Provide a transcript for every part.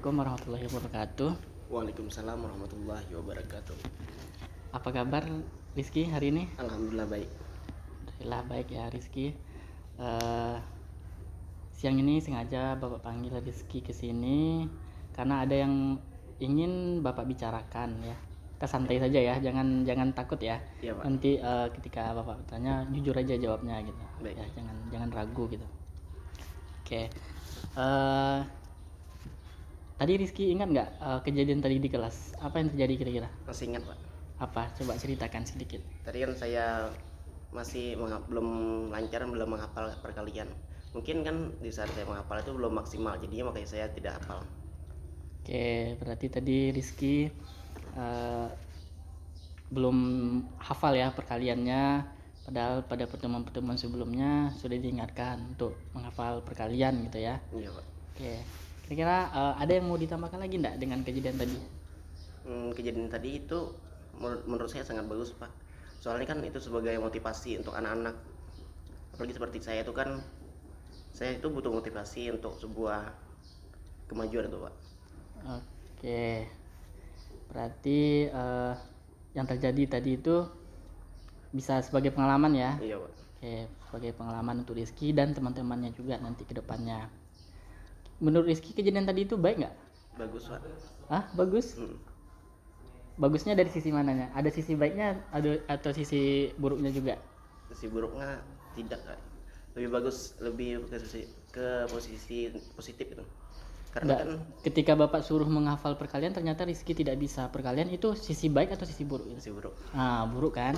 Assalamualaikum warahmatullahi wabarakatuh. Waalaikumsalam warahmatullahi wabarakatuh. Apa kabar Rizky hari ini? Alhamdulillah baik. Alhamdulillah baik ya Rizky. Siang ini sengaja Bapak panggil Rizky ke sini karena ada yang ingin Bapak bicarakan ya. Kita santai saja ya, jangan takut ya. Iya, Pak. Nanti ketika Bapak bertanya jujur aja jawabnya gitu. Baik. Ya, jangan ragu gitu. Oke. Tadi Rizky ingat nggak kejadian tadi di kelas? Apa yang terjadi kira-kira? Masih ingat, Pak. Apa? Coba ceritakan sedikit. Tadi kan saya masih belum lancar, belum menghafal perkalian. Mungkin kan di saat saya menghafal itu belum maksimal, jadinya makanya saya tidak hafal. Oke, berarti tadi Rizky belum hafal ya perkaliannya, padahal pada pertemuan-pertemuan sebelumnya sudah diingatkan untuk menghafal perkalian gitu ya. Iya, Pak. Oke, kira-kira ada yang mau ditambahkan lagi enggak dengan kejadian tadi? Kejadian tadi itu menurut saya sangat bagus, Pak. Soalnya kan itu sebagai motivasi untuk anak-anak. Apalagi seperti saya itu kan, saya itu butuh motivasi untuk sebuah kemajuan itu, Pak. Oke, berarti yang terjadi tadi itu bisa sebagai pengalaman ya. Iya, Pak. Oke, sebagai pengalaman untuk Rizky dan teman-temannya juga nanti ke depannya. Menurut Rizky kejadian tadi itu baik nggak? Bagus, Pak. Bagus? Bagusnya dari sisi mananya? Ada sisi baiknya atau sisi buruknya juga? Sisi buruknya tidak, Kak. Lebih bagus, lebih ke posisi positif itu. Karena kan ketika Bapak suruh menghafal perkalian ternyata Rizky tidak bisa perkalian, itu sisi baik atau sisi buruk? sisi buruk. Buruk kan?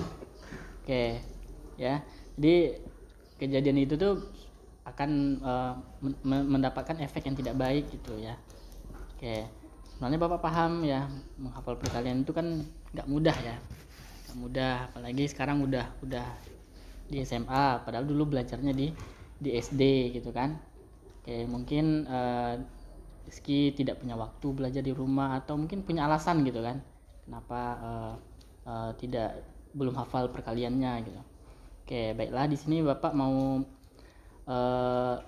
Oke, ya. Jadi kejadian itu tuh akan mendapatkan efek yang tidak baik gitu ya. Oke, sebenarnya Bapak paham ya, menghafal perkalian itu kan nggak mudah ya, nggak mudah, apalagi sekarang udah di SMA, padahal dulu belajarnya di SD gitu kan. Oke, mungkin Rizky tidak punya waktu belajar di rumah atau mungkin punya alasan gitu kan, kenapa belum hafal perkaliannya gitu. Oke, baiklah, di sini Bapak mau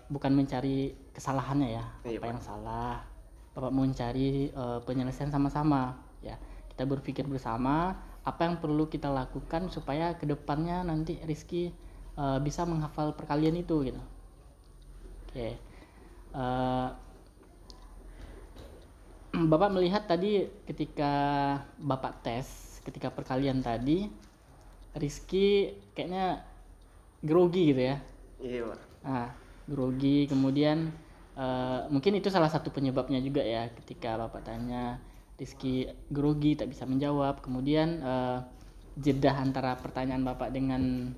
bukan mencari kesalahannya ya, apa yang salah. Bapak mau mencari penyelesaian sama-sama ya. Kita berpikir bersama apa yang perlu kita lakukan supaya kedepannya nanti Rizky bisa menghafal perkalian itu gitu. Oke, Bapak melihat tadi ketika Bapak tes, ketika perkalian tadi Rizky kayaknya grogi gitu ya. Iya, Pak. Grogi, kemudian mungkin itu salah satu penyebabnya juga ya, ketika Bapak tanya Rizky grogi, tak bisa menjawab, kemudian jeda antara pertanyaan Bapak dengan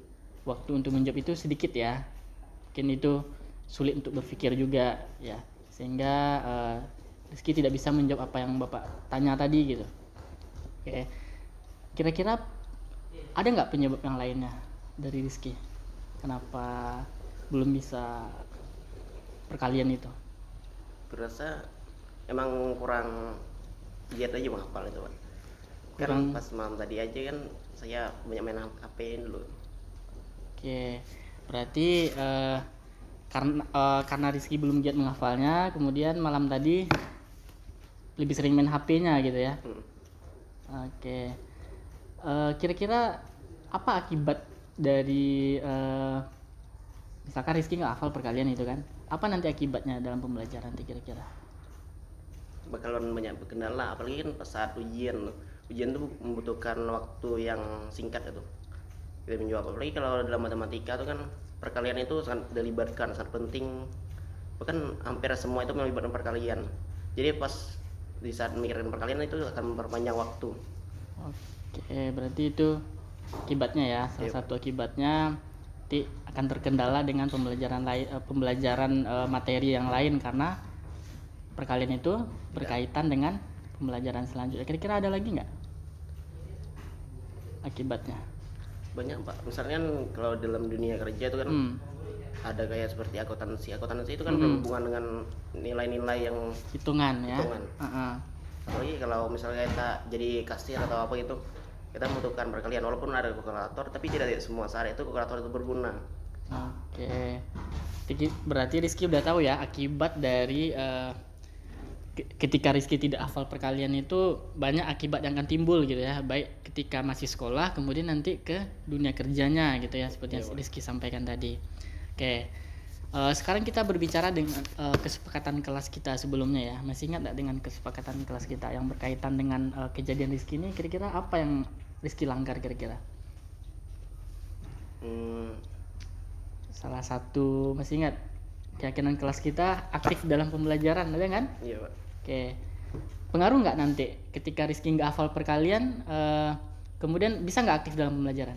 waktu untuk menjawab itu sedikit ya, mungkin itu sulit untuk berpikir juga ya, sehingga Rizky tidak bisa menjawab apa yang Bapak tanya tadi gitu. Oke, kira-kira ada nggak penyebab yang lainnya dari Rizky kenapa belum bisa perkalian itu? Kurasa emang kurang giat aja menghafal itu, Pak. Kan pas malam tadi aja kan saya banyak main HP dulu. Oke, berarti karena Rizky belum giat menghafalnya, kemudian malam tadi lebih sering main HP-nya gitu ya. Oke, kira-kira apa akibat dari misalkan Rizky nggak hafal perkalian itu kan, apa nanti akibatnya dalam pembelajaran nanti kira-kira? Bakalan banyak kendala, apalagi kan pas saat ujian tuh membutuhkan waktu yang singkat itu kita menjawab. Apalagi kalau dalam matematika tuh kan perkalian itu sangat dilibatkan, sangat penting, bahkan hampir semua itu melibatkan perkalian. Jadi pas di saat memikirkan perkalian itu akan memperpanjang waktu. Oke, berarti itu akibatnya ya, salah satu akibatnya nanti akan terkendala dengan pembelajaran materi yang lain karena perkalian itu berkaitan dengan pembelajaran selanjutnya. Kira-kira ada lagi nggak akibatnya? Banyak, Pak. Misalnya kalau dalam dunia kerja itu kan ada kayak seperti akuntansi itu kan berhubungan dengan nilai-nilai yang hitungan ya. Apalagi kalau misalnya kita jadi kasir atau apa gitu, kita membutuhkan perkalian, walaupun ada kalkulator tapi tidak semua saat itu kalkulator itu berguna. Oke, berarti Rizky udah tahu ya akibat dari ketika Rizky tidak hafal perkalian itu banyak akibat yang akan timbul gitu ya, baik ketika masih sekolah kemudian nanti ke dunia kerjanya gitu ya, seperti yang Rizky sampaikan tadi. Oke, sekarang kita berbicara dengan kesepakatan kelas kita sebelumnya ya. Masih ingat nggak dengan kesepakatan kelas kita yang berkaitan dengan kejadian Rizky ini? Kira-kira apa yang Rizky langgar kira-kira? Salah satu, masih ingat, keyakinan kelas kita aktif dalam pembelajaran, ada kan? Iya Pak. Oke, pengaruh nggak nanti ketika Rizky nggak hafal perkalian, kemudian bisa nggak aktif dalam pembelajaran?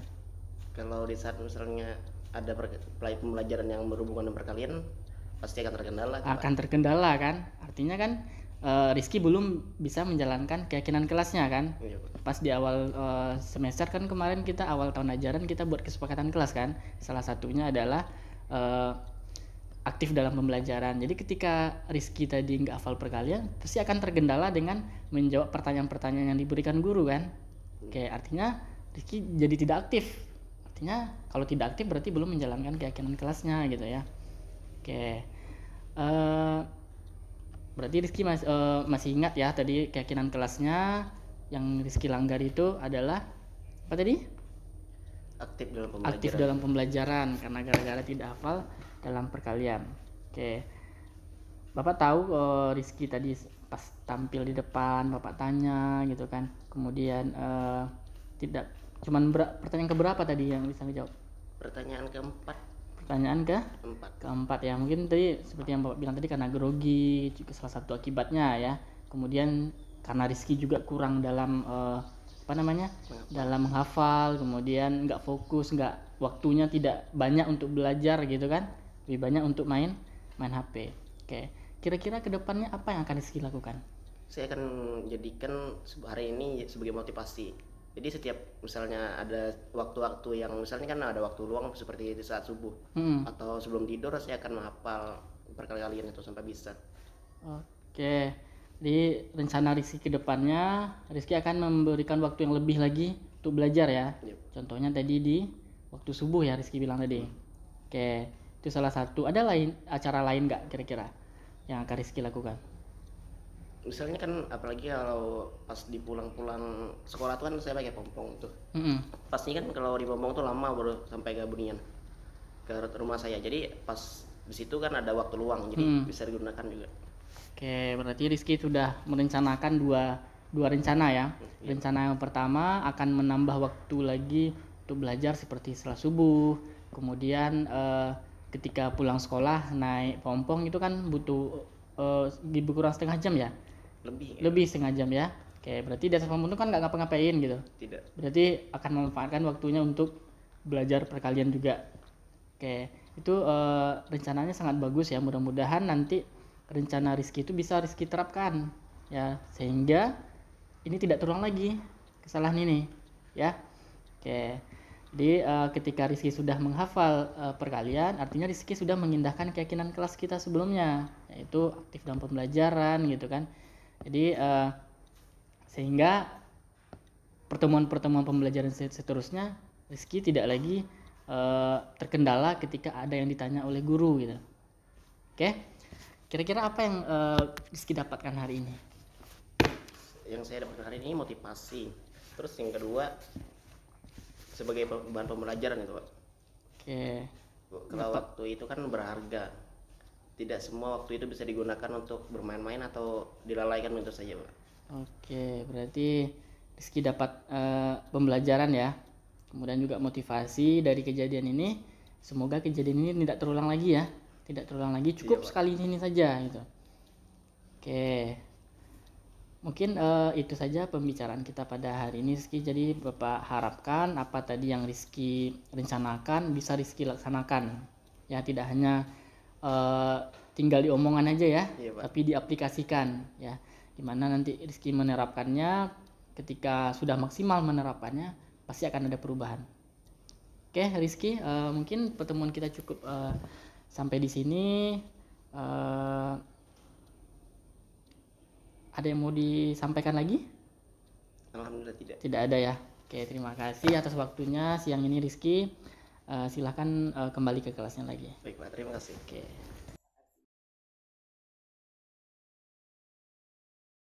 Kalau di saat misalnya ada pembelajaran yang berhubungan dengan perkalian, pasti akan terkendala. Akan terkendala kan? Artinya kan Rizky belum bisa menjalankan keyakinan kelasnya kan? Iya Pak. Pas di awal semester kan kemarin kita awal tahun ajaran kita buat kesepakatan kelas kan? Salah satunya adalah aktif dalam pembelajaran. Jadi ketika Rizky tadi nggak hafal perkalian, pasti akan tergendala dengan menjawab pertanyaan-pertanyaan yang diberikan guru kan. Oke, artinya Rizky jadi tidak aktif. Artinya kalau tidak aktif berarti belum menjalankan keyakinan kelasnya gitu ya. Oke, berarti Rizky masih ingat ya tadi keyakinan kelasnya yang Rizky langgar itu adalah apa tadi? Aktif dalam pembelajaran karena gara-gara tidak hafal dalam perkalian. Oke, Bapak tahu Rizky tadi pas tampil di depan Bapak tanya gitu kan, kemudian tidak cuman pertanyaan keberapa tadi yang bisa dijawab? Pertanyaan keempat ya, mungkin tadi seperti yang Bapak bilang tadi karena grogi juga salah satu akibatnya ya. Kemudian karena Rizky juga kurang dalam dalam menghafal, kemudian nggak fokus, nggak waktunya tidak banyak untuk belajar gitu kan, lebih banyak untuk main HP. Oke, kira-kira kedepannya apa yang akan Rizky lakukan? Saya akan jadikan hari ini sebagai motivasi. Jadi setiap misalnya ada waktu-waktu yang misalnya kan ada waktu luang seperti di saat subuh atau sebelum tidur, saya akan menghafal perkalian itu sampai bisa. Oke, di rencana Rizky ke depannya, Rizky akan memberikan waktu yang lebih lagi untuk belajar ya. Contohnya tadi di waktu subuh ya Rizky bilang tadi. Oke, itu salah satu. Ada acara lain nggak kira-kira yang akan Rizky lakukan? Misalnya kan apalagi kalau pas di pulang-pulang sekolah tuh kan saya pakai pompong tuh. Pasti kan kalau di pompong tuh lama baru sampai ke Bunian, ke rumah saya. Jadi pas di situ kan ada waktu luang, jadi bisa digunakan juga. Oke, berarti Rizky sudah merencanakan dua rencana ya. Rencana yang pertama akan menambah waktu lagi untuk belajar seperti setelah subuh. Kemudian ketika pulang sekolah naik pompong itu kan butuh lebih kurang setengah jam ya. Lebih setengah jam ya. Oke, berarti di atas pompong itu kan nggak ngapa-ngapain gitu. Tidak. Berarti akan memanfaatkan waktunya untuk belajar perkalian juga. Oke, itu rencananya sangat bagus ya. Mudah-mudahan nanti rencana Rizky itu bisa Rizky terapkan ya, sehingga ini tidak terulang lagi kesalahan ini ya. Oke, jadi ketika Rizky sudah menghafal perkalian, artinya Rizky sudah mengindahkan keyakinan kelas kita sebelumnya, yaitu aktif dalam pembelajaran gitu kan. Jadi sehingga pertemuan-pertemuan pembelajaran seterusnya Rizky tidak lagi terkendala ketika ada yang ditanya oleh guru gitu. Oke, kira-kira apa yang Rizky dapatkan hari ini? Yang saya dapatkan hari ini motivasi. Terus yang kedua sebagai bahan pembelajaran itu Pak. Oke. Kalau waktu itu kan berharga. Tidak semua waktu itu bisa digunakan untuk bermain-main atau dilalaikan begitu saja Pak. Oke, berarti Rizky dapat pembelajaran ya. Kemudian juga motivasi dari kejadian ini. Semoga kejadian ini tidak terulang lagi ya. Tidak terulang lagi, cukup sekali ini saja gitu. Oke, mungkin itu saja pembicaraan kita pada hari ini Rizky. Jadi Bapak harapkan apa tadi yang Rizky rencanakan bisa Rizky laksanakan ya, tidak hanya tinggal di omongan aja ya, tapi diaplikasikan ya, dimana nanti Rizky menerapkannya. Ketika sudah maksimal menerapkannya pasti akan ada perubahan. Oke Rizky, mungkin pertemuan kita cukup sampai di sini. Ada yang mau disampaikan lagi? Alhamdulillah tidak. Tidak ada ya. Oke, terima kasih atas waktunya siang ini Rizky. Silahkan kembali ke kelasnya lagi. Baik Pak, terima kasih. Oke.